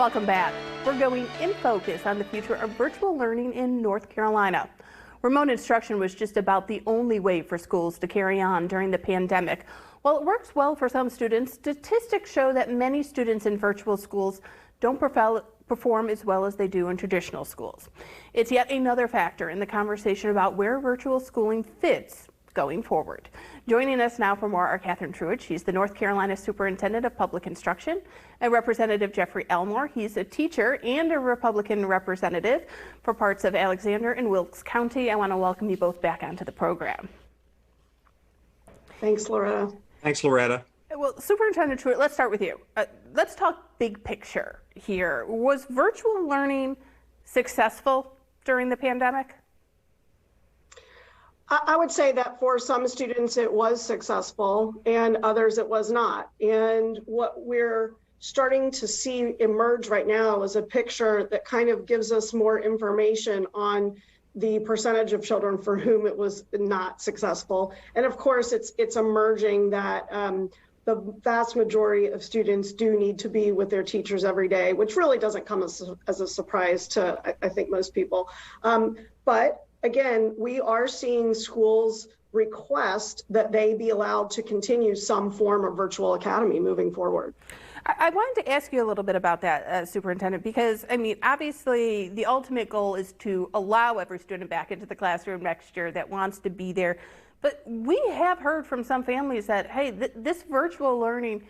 Welcome back. We're going in focus on the future of virtual learning in North Carolina. Remote instruction was just about the only way for schools to carry on during the pandemic. While it works well for some students, statistics show that many students in virtual schools don't perform as well as they do in traditional schools. It's yet another factor in the conversation about where virtual schooling fits going forward. Joining us now for more are Truitt. She's the North Carolina Superintendent of Public Instruction, and Representative Jeffrey Elmore. He's a teacher and a Republican representative for parts of Alexander and Wilkes County. I want to welcome you both back onto the program. Thanks, Loretta. Thanks, Loretta. Well, Superintendent Truitt, let's start with you. Let's talk big picture here. Was virtual learning successful during the pandemic? I would say that for some students it was successful and others it was not. And what we're starting to see emerge right now is a picture that kind of gives us more information on the percentage of children for whom it was not successful. And of course, it's emerging that the vast majority of students do need to be with their teachers every day, which really doesn't come as a surprise to, I think, most people. But again, we are seeing schools request that they be allowed to continue some form of virtual academy moving forward. I wanted to ask you a little bit about that, Superintendent, because, I mean, obviously the ultimate goal is to allow every student back into the classroom next year that wants to be there. But we have heard from some families that, hey, this virtual learning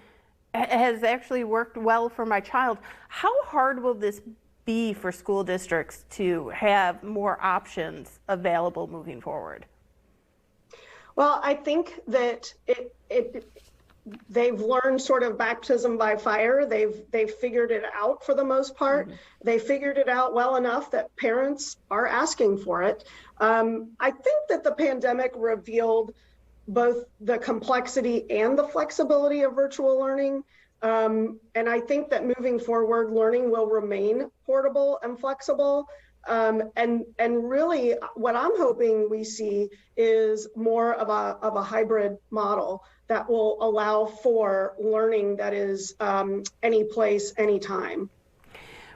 has actually worked well for my child. How hard will this be for school districts to have more options available moving forward? Well, I think that they've learned sort of baptism by fire. They've figured it out for the most part. Mm-hmm. They figured it out well enough that parents are asking for it. I think that the pandemic revealed both the complexity and the flexibility of virtual learning. And I think that moving forward, learning will remain portable and flexible. And really what I'm hoping we see is more of a hybrid model that will allow for learning that is any place, anytime.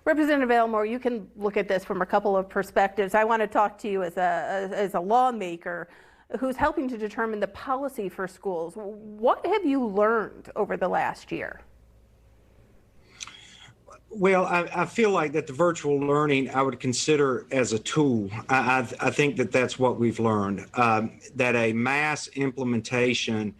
Representative Elmore, you can look at this from a couple of perspectives. I want to talk to you as a lawmaker who's helping to determine the policy for schools. What have you learned over the last year? Well, I feel like that the virtual learning I would consider as a tool. I think that that's what we've learned, that a mass implementation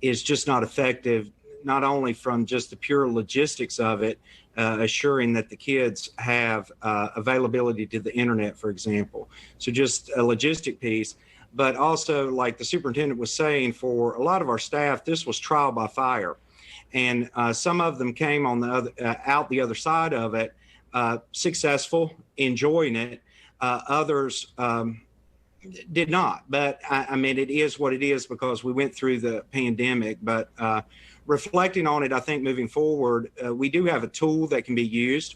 is just not effective, not only from just the pure logistics of it, assuring that the kids have availability to the internet, for example. So just a logistic piece, but also, like the superintendent was saying, for a lot of our staff, this was trial by fire. And some of them came on out the other side of it, successful, enjoying it. Others did not. But I mean, it is what it is because we went through the pandemic. But reflecting on it, I think moving forward, we do have a tool that can be used.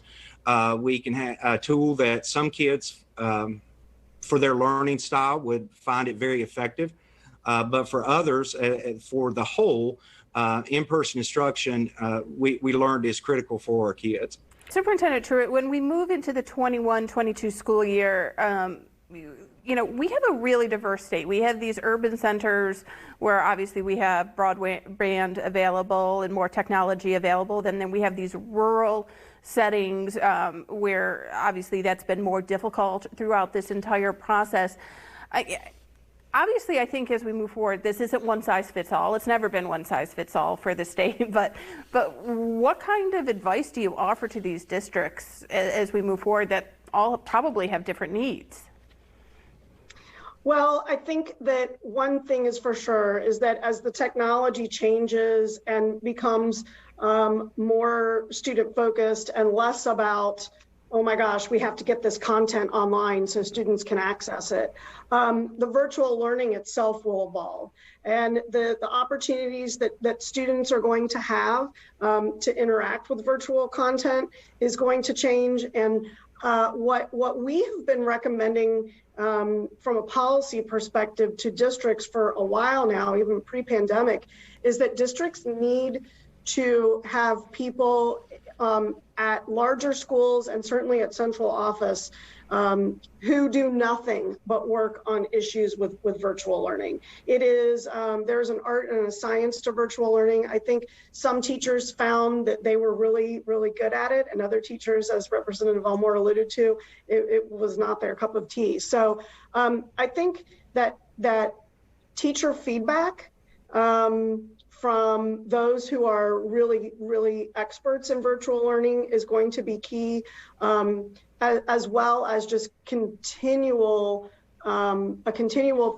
We can have a tool that some kids, for their learning style, would find it very effective. But for others, for the whole, in-person instruction, we learned is critical for our kids. Superintendent Truitt, when we move into the 21-22 school year, you know, we have a really diverse state. We have these urban centers where obviously we have broadband available and more technology available. Then we have these rural settings where obviously that's been more difficult throughout this entire process. Obviously, I think as we move forward, this isn't one size fits all. It's never been one size fits all for the state. But what kind of advice do you offer to these districts as we move forward that all probably have different needs? Well, I think that one thing is for sure is that as the technology changes and becomes more student focused and less about, oh my gosh, we have to get this content online so students can access it. The virtual learning itself will evolve, and the opportunities that students are going to have to interact with virtual content is going to change. And what we have been recommending from a policy perspective to districts for a while now, even pre-pandemic, is that districts need to have people at larger schools and certainly at central office who do nothing but work on issues with virtual learning. It is, there's an art and a science to virtual learning. I think some teachers found that they were really, really good at it, and other teachers, as Representative Elmore alluded to, it was not their cup of tea. So I think that teacher feedback from those who are really, really experts in virtual learning is going to be key, as well as just a continual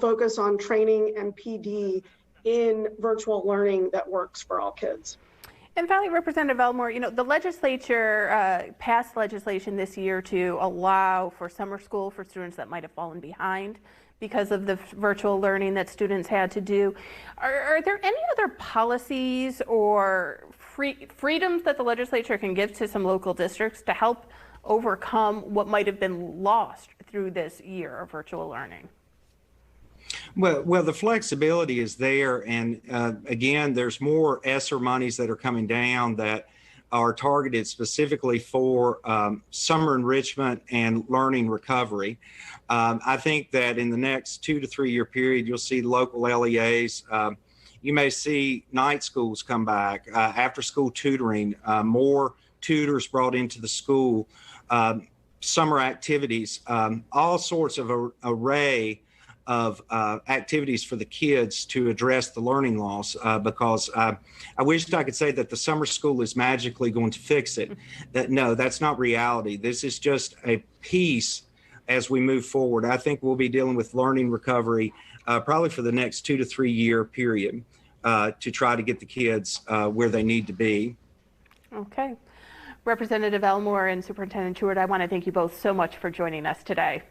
focus on training and PD in virtual learning that works for all kids. And finally, Representative Elmore, you know, the legislature passed legislation this year to allow for summer school for students that might have fallen behind because of the virtual learning that students had to do. Are there any other policies or freedoms that the legislature can give to some local districts to help overcome what might have been lost through this year of virtual learning? Well, the flexibility is there, and again, there's more ESSER monies that are coming down that are targeted specifically for summer enrichment and learning recovery. I think that in the next 2 to 3 year period, you'll see local LEAs. You may see night schools come back, after school tutoring, more tutors brought into the school, summer activities, all sorts of a array of activities for the kids to address the learning loss, because I wished I could say that the summer school is magically going to fix it. No, that's not reality. This is just a piece as we move forward. I think we'll be dealing with learning recovery probably for the next 2 to 3 year period to try to get the kids where they need to be. Okay. Representative Elmore and Superintendent Truitt, I want to thank you both so much for joining us today.